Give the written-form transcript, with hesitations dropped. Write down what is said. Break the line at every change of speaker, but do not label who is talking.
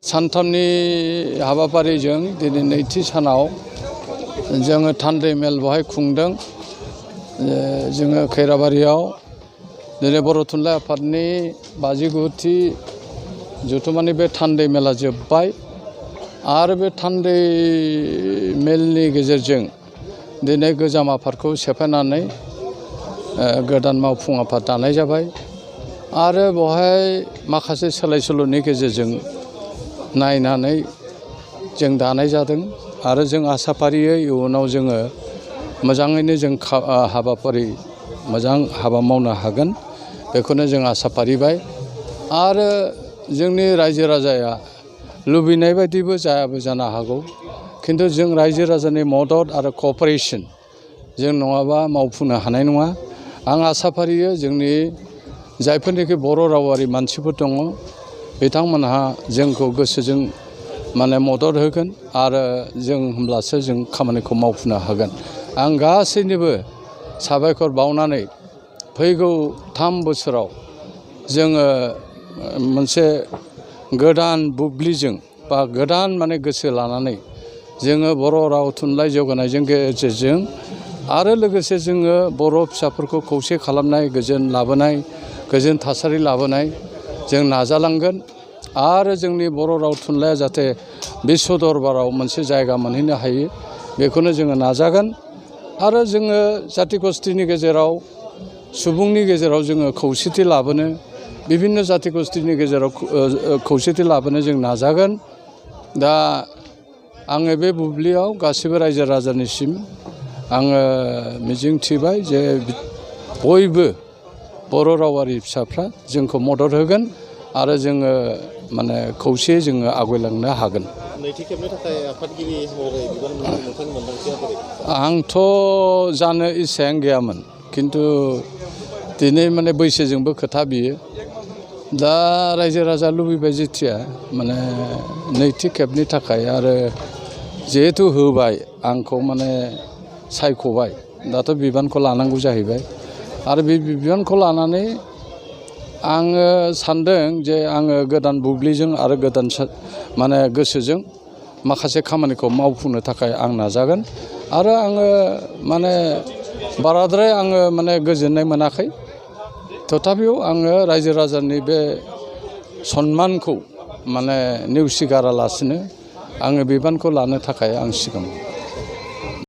सानथामनि हाबाफारिजों दिनै नैथि सानाव जोङो थान्दै मेल बेवहाय खुंदों। जोङो खैराबारियाव दिनै बर' थुनलाइ आफादनि 59थि जथुम्मानि बे थान्दै मेला जोब्बाय आरो बे थान्दै मेलनि गेजेरजों दिनै गोजाम आफादखौ सेफायनानै गोदान मावफुं आफाद दानाय जाबाय आरो बेवहाय माखासे सोलाय सोल'नि गेजेरजों नायनानै जों दानाय जादों आरो जों आसाफारियै इयुनाव जोङो मोजाङैनो जों हाबाफारि मोजां हाबा मावनो हागोन बेखौनो जों आसा फारिबाय। आरो जोंनि रायजो राजाया लुबैनाय बायदिबो जायाबो जानो हागौ, खिन्थु जों रायजो राजानि मदद आरो क'पारेसन जों नङाबा मावफुंनो हानाय नङा। आं आसा फारियो जोंनि जायफोरनिखि बर' रावारि मानसिफोर दङ बिथांमोनहा जोंखौ गोसोजों मदद होगोन आरो जों होमब्लासो जों खामानिखौ मावफुंनो हागोन। आं गासैनोबो साबायखर बावनानै फैगौ 3 बोसोराव जोङो मोनसे गोदान बुब्लिजों बा गोदान गोसो लानानै जोङो बर' राव थुनलाइ जौगानायजों गेजेरजों आरो लोगोसे जोङो बर' फिसाफोरखौ खौसे खालामनाय, गोजोन लाबोनाय, गोजोन थासारि लाबोनाय जों नाजालांगोन आरो जोंनि बर' राव थुनलाइया जाहाथे बिश्व दरबाराव मोनसे जायगा मोनहैनो हायो बेखौनो जोङो नाजागोन। आरो जोङो जाथि गस्थिनि गेजेराव सुबुंनि गेजेराव जोङो खौसेथि लाबोनो, बिभिन्न जाथि गस्थिनि गेजेराव खौसेथि लाबोनो जों नाजागोन। दा आङो बे बुब्लियाव गासिबो रायजो राजानिसिम आङो मिजिं थिबाय जे बयबो बर' रावारि फिसाफ्रा जोंखौ मदद होगोन आरो जोङो खौसेयै जोङो आवगायलांनो हागोन।
नैथि खेबनि थाखाय आफादगिरि महरै बिबान मोननानै नोंथांनि मोनदांथिया बोरै?
आंथ' जानो इसायानो गैयामोन, खिन्थु दिनै बैसोजोंबो खोथा बियो। दा रायजो राजा लुबैबाय जेथिया नैथि खेबनि थाखाय आरो जिहेथु होबाय आंखौ सायख'बाय, दाथ' बिबानखौ लानांगौ जाहैबाय आरो बे बिबानखौ लानानै आङो सानदों जे आङो गोदान बुब्लिजों आरो गोदान गोसोजों माखासे खामानिखौ मावफुंनो थाखाय आं नाजागोन। आरो आङो बाराद्राय आङो गोजोननाय मोनाखै, थेवब्लाबो आङो रायजो राजानि बे सन्मानखौ नेवसिगारालासिनो आङो बिबानखौ लानो थाखाय आं सिगां